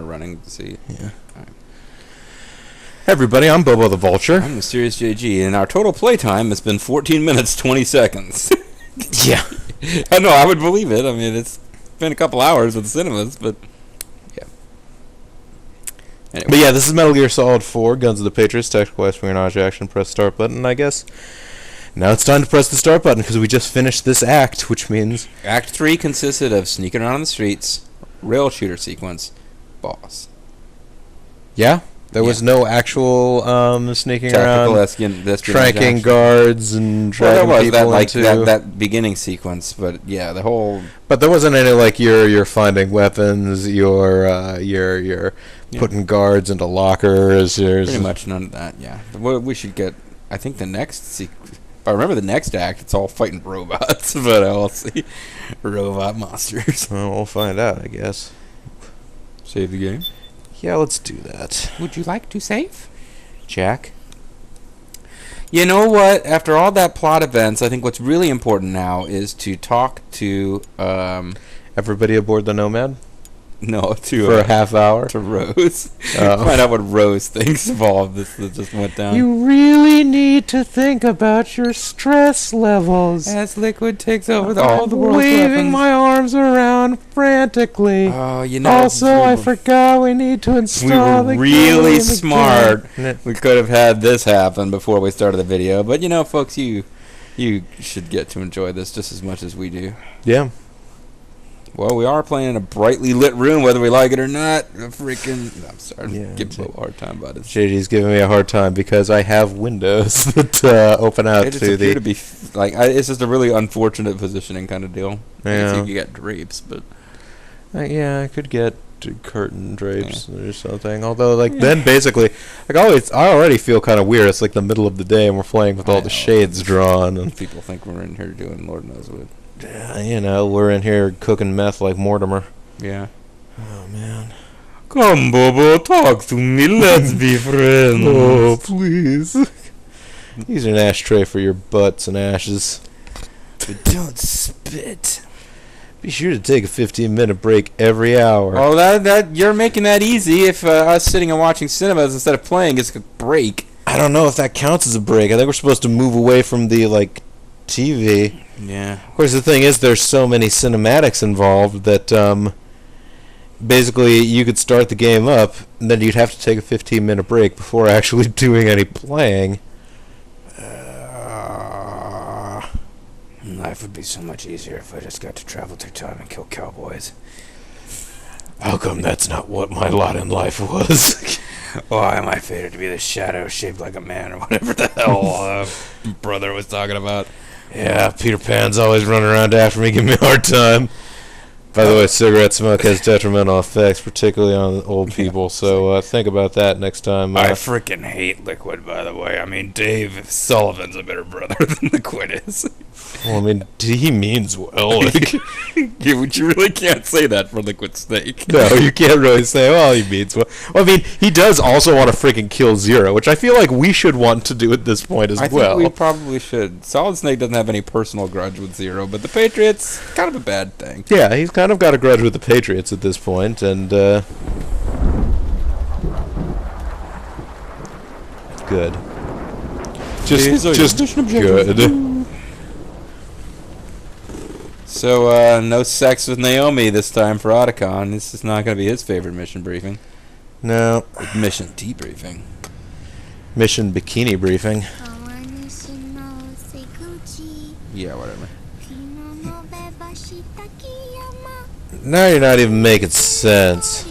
timer running to see. Yeah. Right. Hey everybody, I'm BoboTheVulture. I'm Mysterious JG, and our total playtime has been 14 minutes 20 seconds. Yeah. I know, I would believe it. I mean, it's been a couple hours with the cinemas, but yeah. Anyway. But yeah, this is Metal Gear Solid 4, Guns of the Patriots, tactical espionage action, press start button, I guess. Now it's time to press the start button, because we just finished this act, which means... Act 3 consisted of sneaking around on the streets, rail shooter sequence, boss. Yeah? There was no actual sneaking Tactical around, tranking guards and dragging people into... that beginning sequence, but yeah, the whole... But there wasn't any, like, you're finding weapons, you're putting guards into lockers. Pretty much none of that, yeah. We should get... I think the next... If I remember the next act, it's all fighting robots, but I'll see robot monsters. Well, we'll find out, I guess. Save the game? Yeah, let's do that. Would you like to save? Jack? You know what? After all that plot events, I think what's really important now is to talk to... Everybody aboard the Nomad? No, for a half hour? To Rose. Find out what Rose thinks of all of this that just went down. You really need to think about your stress levels. As Liquid takes over all the world's waving weapons. my arms around frantically. Oh, you know. Also, I forgot we need to install the game. We were really smart. We could have had this happen before we started the video. But, you know, folks, you should get to enjoy this just as much as we do. Yeah. Well, we are playing in a brightly lit room, whether we like it or not. I'm sorry, giving Bo a hard time about it. JD's giving me a hard time because I have windows that open out it just to appear to be it's just a really unfortunate positioning kind of deal. Yeah. I think you got drapes, but yeah, I could get curtain drapes or something. Although, then basically, I already feel kind of weird. It's like the middle of the day and we're playing with all the shades drawn, and people think we're in here doing Lord knows what. Yeah, we're in here cooking meth like Mortimer. Yeah. Oh, man. Come, Bobo, talk to me. Let's be friends. Oh, please. Use an ashtray for your butts and ashes. But don't spit. Be sure to take a 15-minute break every hour. Oh, that you're making that easy. If us sitting and watching cinemas instead of playing is a break. I don't know if that counts as a break. I think we're supposed to move away from the, TV. Yeah. Of course, the thing is, there's so many cinematics involved that basically you could start the game up, and then you'd have to take a 15-minute break before actually doing any playing. Life would be so much easier if I just got to travel through time and kill cowboys. How come that's not what my lot in life was? Why am I fated to be the shadow shaped like a man, or whatever the hell brother was talking about? Yeah, Peter Pan's always running around after me, giving me a hard time. By the way, cigarette smoke has detrimental effects, particularly on old people, so think about that next time. I freaking hate Liquid, by the way. I mean, Dave Sullivan's a better brother than Liquid is. Well, I mean, he means well. You really can't say that for Liquid Snake. No, you can't really say, well, he means well. Well, I mean, he does also want to freaking kill Zero, which I feel like we should want to do at this point as well. I think we probably should. Solid Snake doesn't have any personal grudge with Zero, but the Patriots, kind of a bad thing. Yeah, he's kind of got a grudge with the Patriots at this point, and good. Just good. So, no sex with Naomi this time for Otacon. This is not going to be his favorite mission briefing. No. Mission debriefing. Mission bikini briefing. Yeah, whatever. Now you're not even making sense.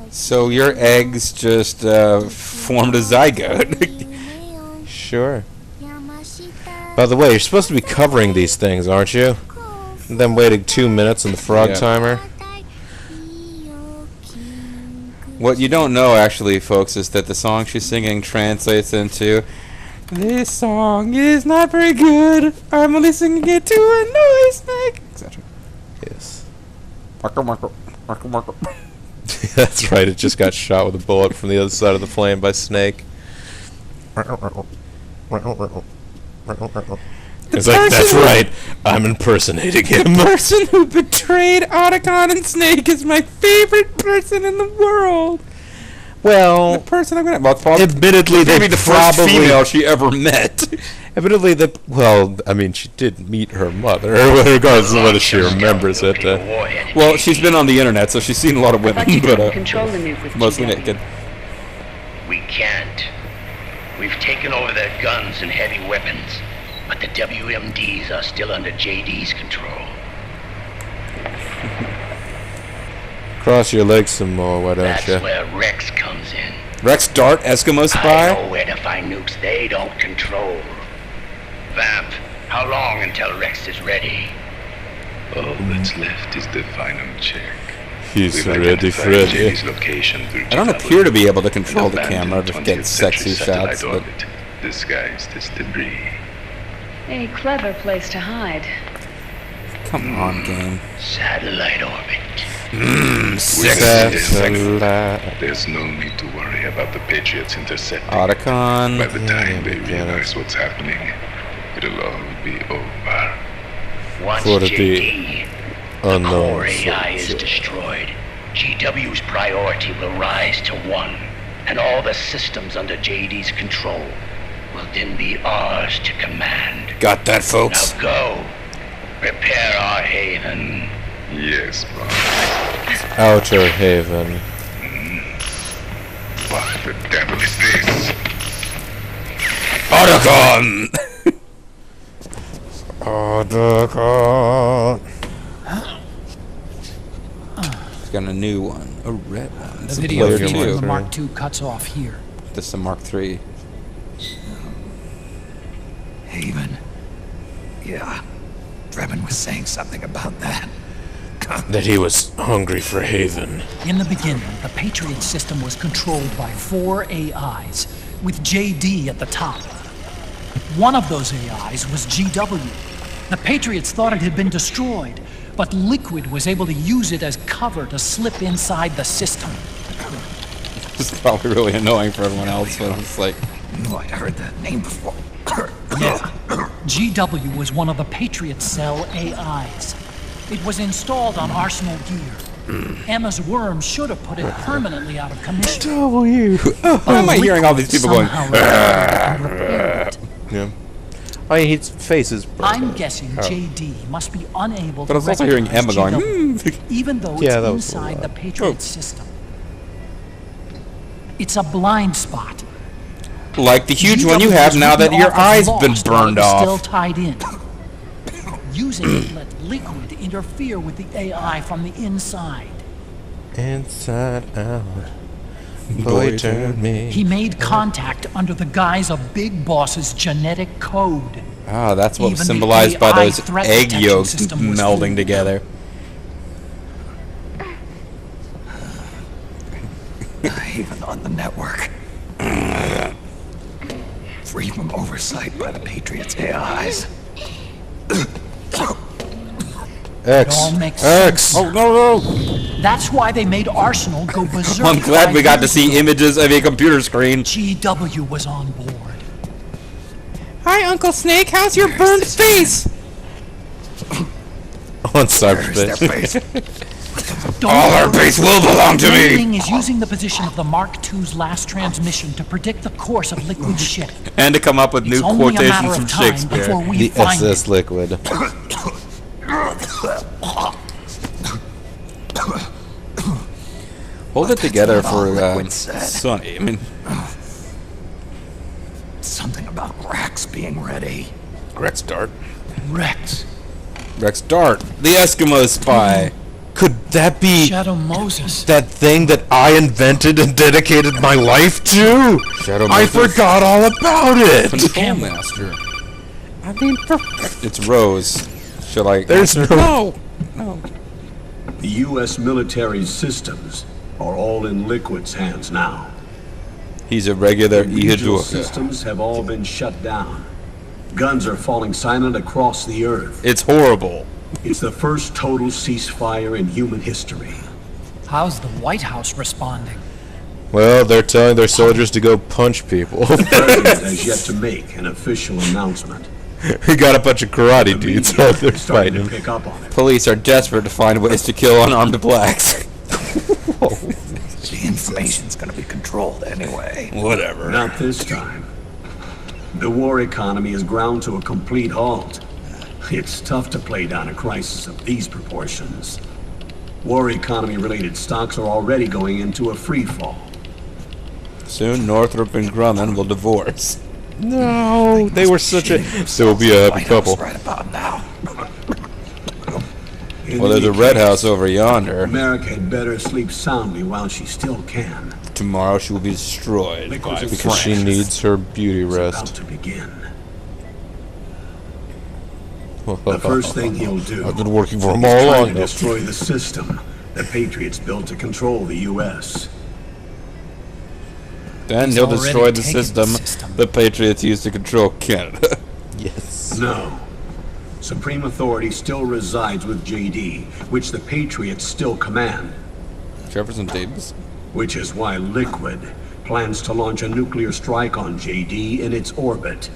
So your eggs just formed a zygote. Sure. By the way, you're supposed to be covering these things, aren't you? And then waiting 2 minutes on the frog timer. What you don't know, actually, folks, is that the song she's singing translates into, "This song is not very good. I'm only singing it to annoy Snake," etc. Yes. Marco. That's right, it just got shot with a bullet from the other side of the plane by Snake. It's like, that's right. I'm impersonating him. The person who betrayed Otacon and Snake is my favorite person in the world. Well, The person I'm gonna. Well, admittedly, they maybe the first probably female she ever met. Admittedly, well, I mean, she did meet her mother, regardless of whether she remembers it. Well, she's been on the internet, so she's seen a lot of women, but control the nuke with mostly GW. naked. We can't. We've taken over their guns and heavy weapons, but the WMDs are still under JD's control. Cross your legs some more, why don't That's you? where Rex comes in. Rex Dart, Eskimo I spy. know where to find nukes they don't control. Vamp, how long until Rex is ready? All that's left is the final check. He's We've ready, identified Freddy. Jenny's location through I don't GW, appear to be able to control an the camera to abandoned get 20th sexy century shots, satellite but orbit, disguised as debris. A clever place to hide. come on, game. Satellite orbit. Satellite. There's no need to worry about the Patriots intercepting. By Otacon. the time they yeah. realize what's happening, it'll all be over. Once For the JD, the unknown core AI is soldier. destroyed, GW's priority will rise to 1, and all the systems under JD's control will then be ours to command. Got that, folks. Now go. Prepare our haven. Yes, boss. Outer Haven. What the devil is this? Otacon. Otacon. He's got a new one, a red one. The It's a video player feed Mark from two. the Mark II cuts off here. This is a Mark III. Haven. Yeah. Drebin was saying something about that. That he was hungry for Haven. In the beginning, the Patriot system was controlled by 4 AIs, with JD at the top. One of those AIs was GW. The Patriots thought it had been destroyed, but Liquid was able to use it as cover to slip inside the system. This is probably really annoying for everyone else, but it's like, Oh, I heard that name before. Yeah. GW was one of the Patriot Cell AIs. It was installed on Arsenal gear. Emma's worm should have put it permanently out of commission. why am I hearing all these people going? Yeah. Oh, his face is broken. I'm guessing JD must be unable But I to was also hearing recognize Emma going, GW, even though Yeah, it's that was a inside lot. the Patriot system. It's a blind spot. Like the huge one you GW have was now that written your off as eye's been lost while it burned was still off. tied in. Using it let Liquid interfere with the AI from the inside. Inside out. Boy, turn me. He made contact under the guise of Big Boss's genetic code. Ah, that's what Even was the symbolized by AI those threat egg detection yolks system was melding fooled. together. Haven on the network. Free from oversight by the Patriots' AIs. It all makes X. sense. Oh, no. That's why they made Arsenal go berserk. I'm glad we got to 5 see years ago. images of a computer screen. GW was on board. Hi, Uncle Snake. How's your burnt face? On There's their cyberspace. face. Don't All our worry. base will belong to me. Thing is using the position of the Mark II's last transmission to predict the course of Liquid's ship. And to come up with It's new only a matter quotations of from time Shakespeare. before we The find SS it. Liquid. Hold it together what all for Liquid said. Sonny. I mean, Something about Rex being ready. Rex Dart. Rex. Rex Dart, the Eskimo spy. Could that be Shadow Moses. that thing that I invented and dedicated my life to? Shadow I Moses. forgot all about it. Control Master. I mean, it's Rose. Should I? There's answer? no- No. The U.S. military systems are all in Liquid's hands now. He's a regular Regional Ihadurka. systems have all been shut down. Guns are falling silent across the earth. It's horrible. It's the first total ceasefire in human history. How's the White House responding? Well, they're telling their soldiers to go punch people. The president has yet to make an official announcement. We got a bunch of karate The dudes media out there is starting to fighting. pick up on it. Police are desperate to find ways to kill unarmed blacks. The information's gonna be controlled anyway. Whatever. Not this time. The war economy is ground to a complete halt. It's tough to play down a crisis of these proportions. War economy-related stocks are already going into a free fall. Soon Northrop and Grumman will divorce. No, they were such a. They will be a happy couple. Right about now. In Well, there's any a red case, house over yonder. America had better sleep soundly while she still can. Tomorrow she will be destroyed Liquids by is Because she fresh. needs her beauty It's about rest. to begin. The first thing he'll do I've been working for is him all try along to now. destroy the system the Patriots built to control the U.S. Then He's he'll already destroy the taken the system system. the Patriots used to control Canada. Yes. No. Supreme authority still resides with JD, which the Patriots still command. Jefferson Davis? Which is why Liquid plans to launch a nuclear strike on JD in its orbit.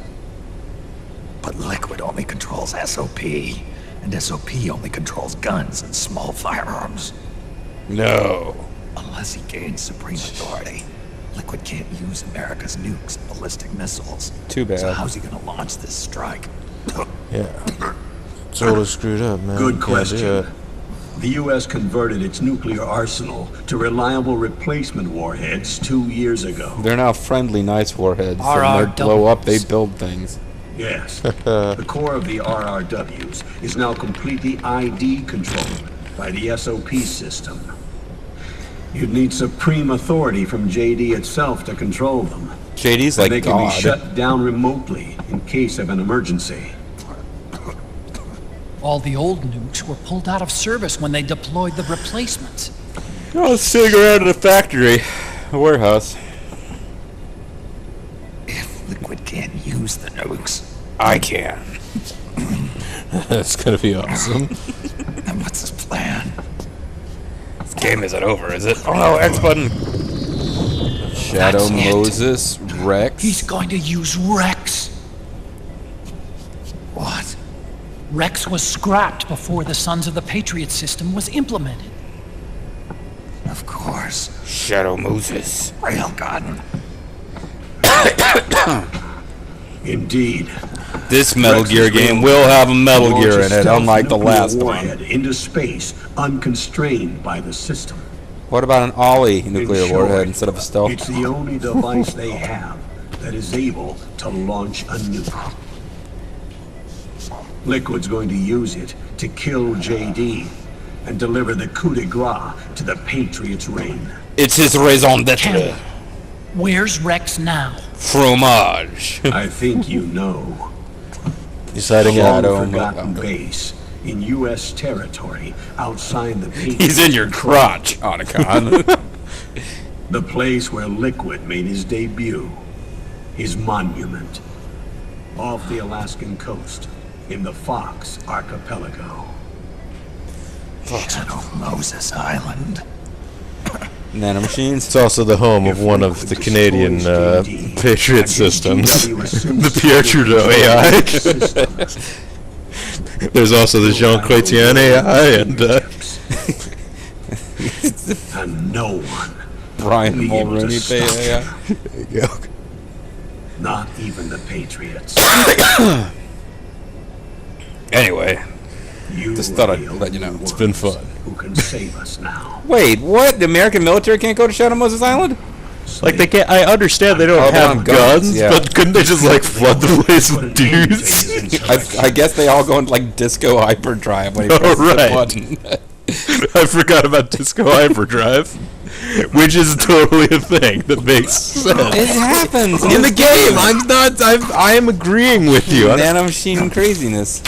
But Liquid only controls SOP, and SOP only controls guns and small firearms. No. Unless he gains supreme authority, Liquid can't use America's nukes and ballistic missiles. Too bad. So how's he gonna launch this strike? Yeah. Totally screwed up, man. Good Can't do question. it. The U.S. converted its nuclear arsenal to reliable replacement warheads 2 years ago. They're now friendly, nice warheads. So when they blow up, they build things. Yes. The core of the RRWs is now completely ID controlled by the SOP system. You'd need supreme authority from JD itself to control them. JD's And like they can be God. shut down remotely in case of an emergency. All the old nukes were pulled out of service when they deployed the replacements. Oh, sitting around in a factory, a warehouse. If Liquid can't use the nukes, I can. That's gonna be awesome. then what's his plan? This game isn't over, is it? Oh no, X button. Shadow That's it. Moses, Rex. He's going to use Rex. What? Rex was scrapped before the Sons of the Patriot system was implemented. Of course. Shadow Moses. Railgun. Indeed. This Metal Rex's Gear game railgun will have a Metal launches Gear in it, stealth unlike the nuclear last one. warhead into space, unconstrained by the system. What about an Ollie In nuclear short, warhead instead of a stealth? It's the only device they have that is able to launch a nuke. Liquid's going to use it to kill JD and deliver the coup de grace to the Patriots' reign. It's his raison d'etre. Ken, where's Rex now? Fromage. I think you know. He's hiding A out. long-forgotten base in U.S. territory outside the Patriots. He's in your crotch, Otacon. The place where Liquid made his debut. His monument. Off the Alaskan coast, in the Fox Archipelago. Shadow Moses Island. Nanomachines. It's also the home of one of the Canadian Patriot systems, the Pierre Trudeau AI. There's also the Jean Chrétien AI, And no one, Brian be able to Mulroney. stop There you go. not even the Patriots. Anyway, You just thought are I'd the let you know. only It's been ones fun. Who can save us now? wait, what? The American military can't go to Shadow Moses Island? Like they can't. I understand they don't Oh, they have don't have guns, guns, yeah. but couldn't they just like flood the place with dudes? I guess they all go into like disco hyperdrive when he Oh, presses right. the button. I forgot about Disco Hyperdrive, which is totally a thing that makes sense. It happens In the game, I am agreeing with you. Nanomachine craziness.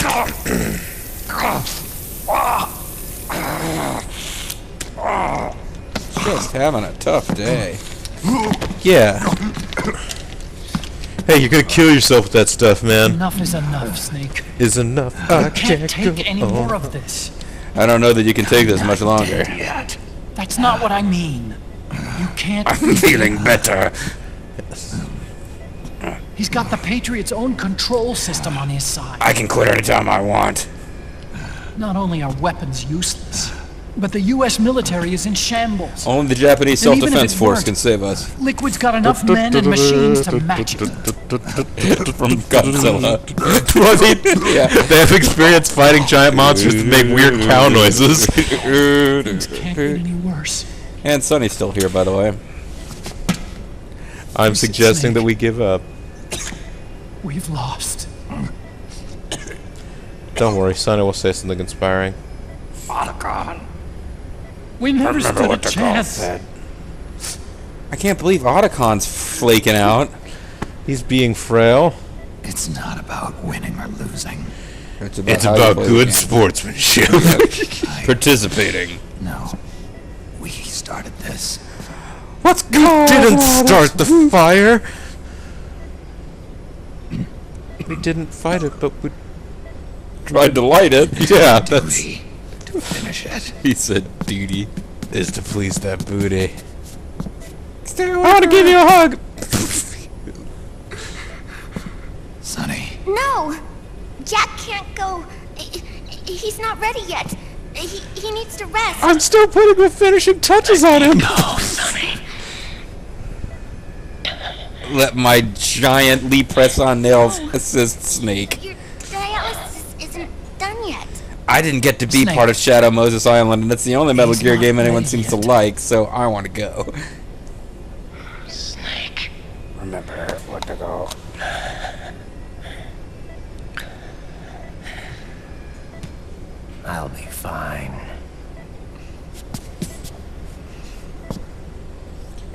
Just having a tough day. Yeah. Hey, you're gonna kill yourself with that stuff, man. Enough is enough, Snake. Is enough. I can't take any more of this. I don't know that you can take this much longer. Yet. That's not what I mean. You can't. I'm feeling better. He's got the Patriots' own control system on his side. I can quit anytime I want. Not only are weapons useless, but the U.S. military is in shambles. Only the Japanese And even if self-defense it force worked, can save us. Liquid's got enough men and machines to match it. From Godzilla. Yeah. They have experience fighting giant monsters that make weird cow noises. Things can't get any worse. And Sonny's still here, by the way. I'm suggesting that we give up. We've lost. Don't worry, Sonny will say something inspiring. We never stood a chance. I can't believe Otacon's flaking out. He's being frail. It's not about winning or losing. It's how you about play the good game. sportsmanship. Participating. No. We started this. What's You didn't start the fire. We didn't fight it, but we Tried to light it. yeah, that's Duty to finish it. He said duty. is to please that booty. I want to give you a hug. Sonny, No! Jack can't go. He's not ready yet. He needs to rest. I'm still putting the finishing touches on him. Oh, Sonny. Let my giantly press-on nails assist Snake. Your dialysis isn't done yet. I didn't get to be Snake. part of Shadow Moses Island, and it's the only Metal He's Gear not game anyone ready seems to yet. like, so I want to go. Snake. Remember what to go. I'll be fine.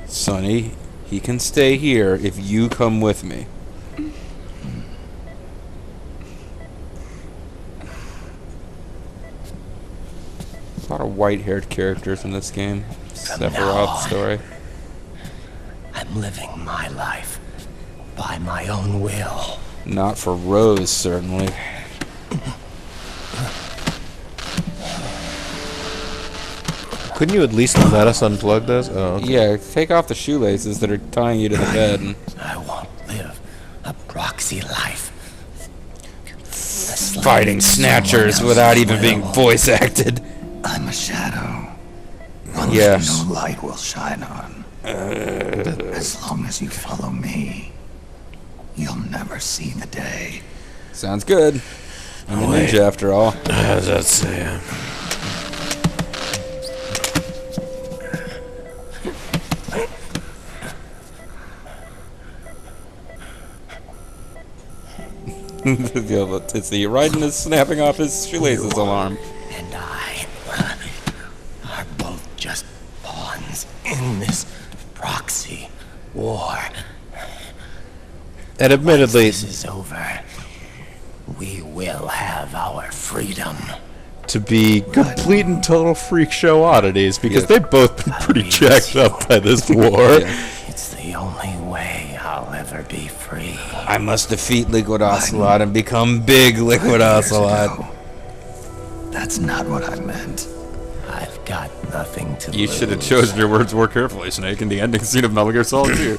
Sonny, he can stay here if you come with me. A lot of white-haired characters in this game. Sephiroth's story. I'm living my life by my own will. Not for Rose, certainly. Couldn't you at least let us unplug those? Oh, okay. Yeah, take off the shoelaces that are tying you to the bed. And I won't live a proxy life. fighting snatchers without even being voice acted. I'm a shadow. One Yes. that no light will shine on. As long as you follow me, you'll never see the day. Sounds good. I'm a ninja after all. That's It's the Raiden is snapping off his shoelaces alarm. And I are both just pawns in this proxy war. And admittedly, This is over. We will have our freedom. to be complete and total freak show oddities, because Yeah. they've both been pretty jacked up by this war. It's the only way I'll ever be free. I must defeat Liquid Ocelot and become big Liquid Years Ocelot. ago. That's not what I meant. I've got nothing to You lose. should have chosen your words more carefully, Snake, in the ending scene of Metal Gear Solid 2.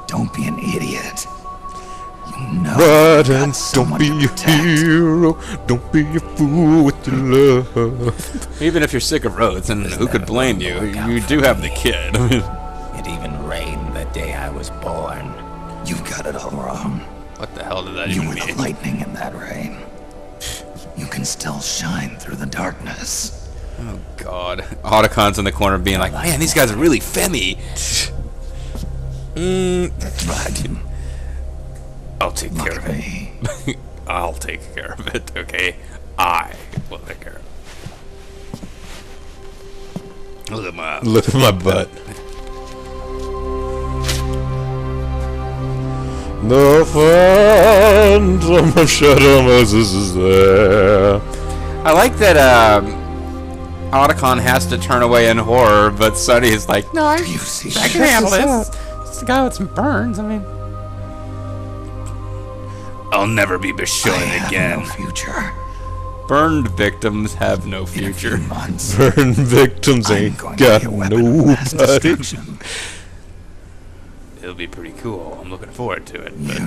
Don't be an idiot. You know But you've got and don't someone be to a protect. hero, don't be a fool with your love. Even if you're sick of Rhodes, and who could blame you? You do have the kid. It even rained the day I was born. You've got it all wrong. What the hell did that You even were the mean? lightning in that rain. You can still shine through the darkness. Oh God. Otacon's in the corner being like, man, these guys are really femmy. Raiden, I'll take care look of at it. me. I'll take care of it, okay? I will take care of it. Look at my... Look at my butt. The phantom of Shadow Moses is there. I like that, Otacon has to turn away in horror, but Sonny is like, no, Do you see I can handle this. It's the guy with some burns, I mean... I'll never be I Bashonen have again. no future. Burned victims have no In a few future. months, Burn victims I'm ain't going to got be a weapon of mass nobody. destruction. It'll be pretty cool. I'm looking forward to it. But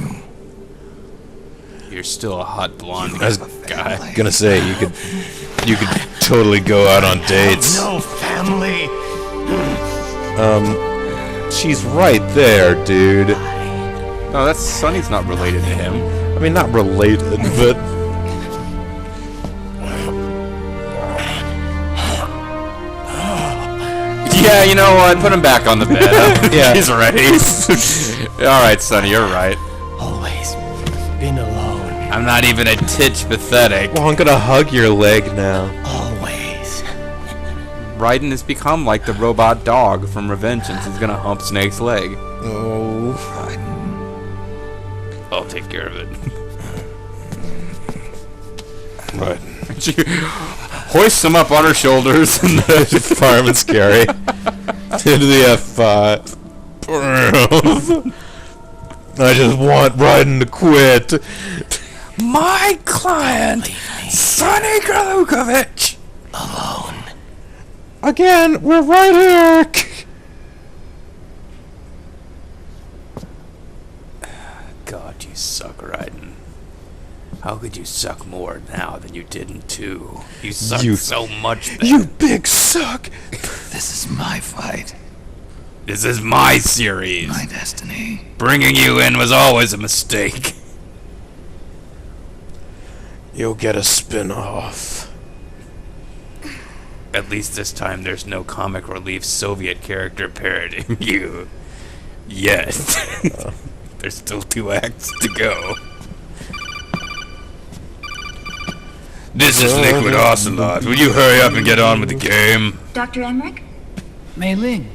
you're still a hot blonde I was guy. gonna say you could totally go out on dates. No family. She's right there, dude. No, that's Sonny's not related to him. I mean, not related, but Yeah, you know what? Put him back on the bed. Yeah. He's ready. All right, Sonny, you're right. Always been alone. I'm not even a titch pathetic. well, I'm gonna hug your leg now. Always. Raiden has become like the robot dog from Revengeance. He's gonna hump Snake's leg. Oh, I'll take care of it. right. She hoists him up on her shoulders and Fireman Scary into the F5. I just want Raiden to quit. my client, Sonny Kralukovich. Alone. Again, we're right here. God, you suck, Raiden. How could you suck more now than you did in 2? You suck so much then. You big suck. This is my fight. This is my series. My destiny. Bringing you in was always a mistake. You'll get a spin-off. At least this time there's no comic relief Soviet character parodying you. Yet. There's still 2 acts to go. This is Liquid Ocelot. Will you hurry up and get on with the game? Dr. Emmerich? Mei Ling,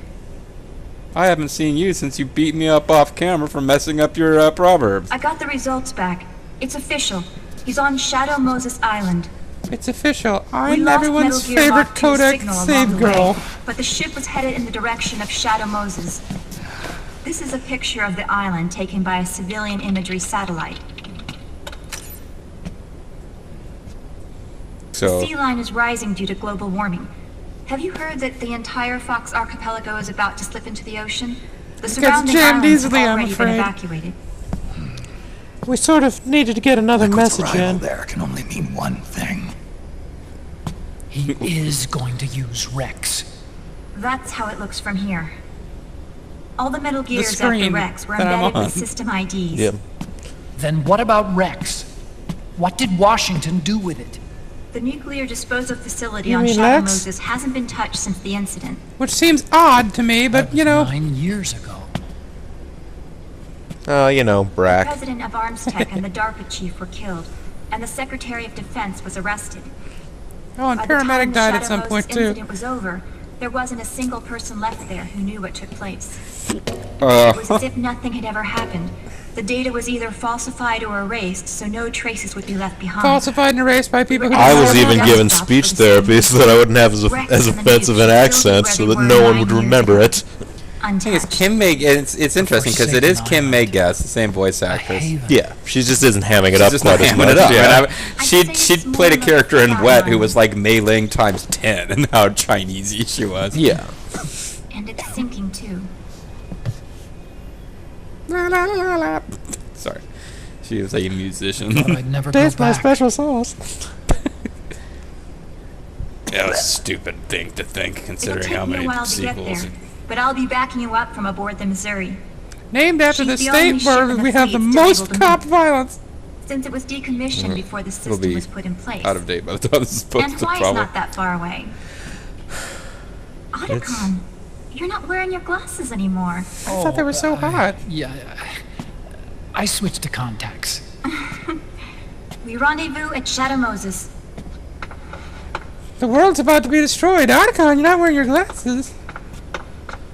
I haven't seen you since you beat me up off camera for messing up your proverbs. I got the results back. It's official. He's on Shadow Moses Island. It's official. We I'm lost everyone's Metal Gear favorite Mark II's Kodak signal along save the girl. way, but the ship was headed in the direction of Shadow Moses. This is a picture of the island taken by a civilian imagery satellite. So, The sea line is rising due to global warming. Have you heard that the entire Fox archipelago is about to slip into the ocean? The surrounding jammed islands have easily, I'm already been afraid. evacuated. We sort of needed to get another Liquid's message arrival in. there can only mean one thing. he is going to use Rex. That's how it looks from here. All the Metal Gears after screen Rex were that I'm embedded on. with system IDs. Yeah. Then what about Rex? What did Washington do with it? The nuclear disposal facility You on mean Shadow Lex? Moses hasn't been touched since the incident. which seems odd to me, but you know. 9 years ago. Oh, you know, The Brack. president of Arms Tech and the DARPA chief were killed, and the Secretary of Defense was arrested. Oh, and By the time paramedic the died at Shadow some Moses point too. incident was over, there wasn't a single person left there who knew what took place. It was as if nothing had ever happened. The data was either falsified or erased, so no traces would be left behind. Falsified and erased by people who I was deserve even it. given speech therapy so that I wouldn't have as offensive an accent so that no one would remember it. I think it's Untouched. Kim May. It's interesting because it is Kim May Guest, the same voice actress. Yeah, she just isn't hamming it She's up just not quite as hamming much. it up. Yeah. And she'd played a character in Wet who was like Mei Ling times 10, and how Chinesey she was. Yeah. And it's sinking too. La, la, la, la. Sorry, she was a musician. Thought I'd never go back. special sauce. That was a stupid thing to think, It'll considering take how me a many while to get sequels. there, but I'll be backing you up from aboard the Missouri. Named after the She's the only state ship where in the we have the fleet to be most able to cop move. violence. Since it was decommissioned before the It'll system be was put in place. out of date by the time this is supposed And to Hawaii's probably. not that far away. Otacon, you're not wearing your glasses anymore. I thought they were so hot. Yeah, I switched to contacts. We rendezvous at Shadow Moses. The world's about to be destroyed. Otacon, you're not wearing your glasses.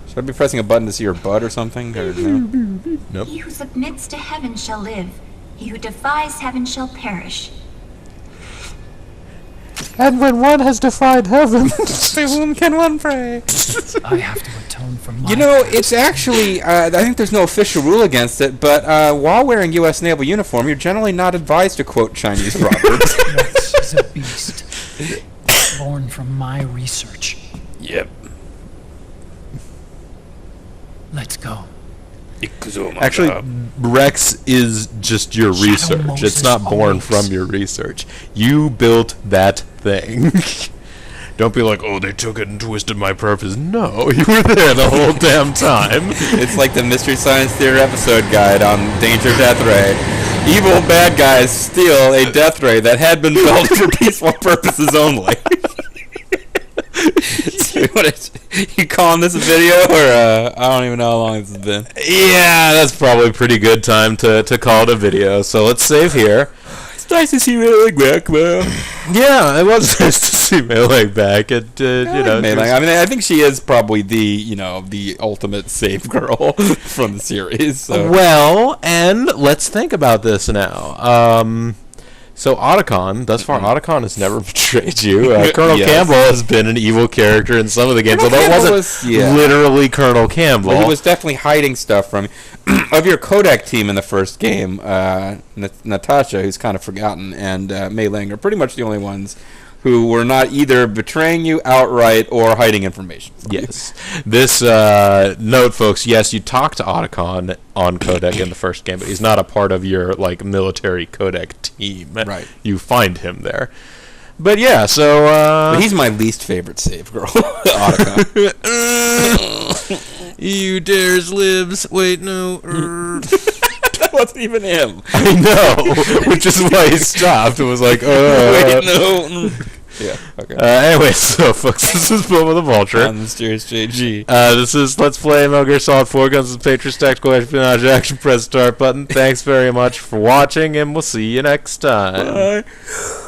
Should I be pressing a button to see your butt or something? Or no? He who submits to heaven shall live. He who defies heaven shall perish. And when one has defied heaven, To whom can one pray? I have to atone for my You know, it's actually, I think there's no official rule against it, but while wearing U.S. Naval uniform, you're generally not advised to quote Chinese proverbs. Rex is a beast. Born from my research. Yep. Let's go. Actually, Rex is just your research. Moses It's not born awaits. from your research. You built that thing. Don't be like, oh, they took it and twisted my purpose. No, you were there the whole damn time. It's like the Mystery Science Theater episode guide on Danger Death Ray. Evil bad guys steal a death ray that had been built for peaceful purposes only. So you calling this a video, or I don't even know how long this has been. Yeah, that's probably a pretty good time to call it a video. So let's save here. It's nice to see May back, man. Yeah, it was nice to see May back. It, you know, May Lang. I mean, I think she is probably the ultimate save girl from the series. So. Well, and let's think about this now. So Otacon, thus far, Otacon has never betrayed you. Colonel Yes. Campbell has been an evil character in some of the games, Colonel although it Campbell wasn't was- yeah. literally Colonel Campbell. Well, he was definitely hiding stuff from of your Kodak team in the first game. Natasha, who's kind of forgotten, and Mei Ling are pretty much the only ones who were not either betraying you outright or hiding information from you. Yes. This note, folks. Yes, you talk to Otacon on Kodak in the first game, but he's not a part of your like military Kodak team. Right. You find him there. But yeah, so But he's my least favorite save girl, Otacon. you dares lives. Wait, no. That wasn't even him. I know, which is why he stopped and was like, Wait, no. Yeah. Okay. Anyway, so folks, this is BoboTheVulture. I'm Mysterious JG. This is Let's Play Metal Gear Solid 4 Guns and Patriots Tactical Espionage Action. Press start button. Thanks very much for watching, and we'll see you next time. Bye.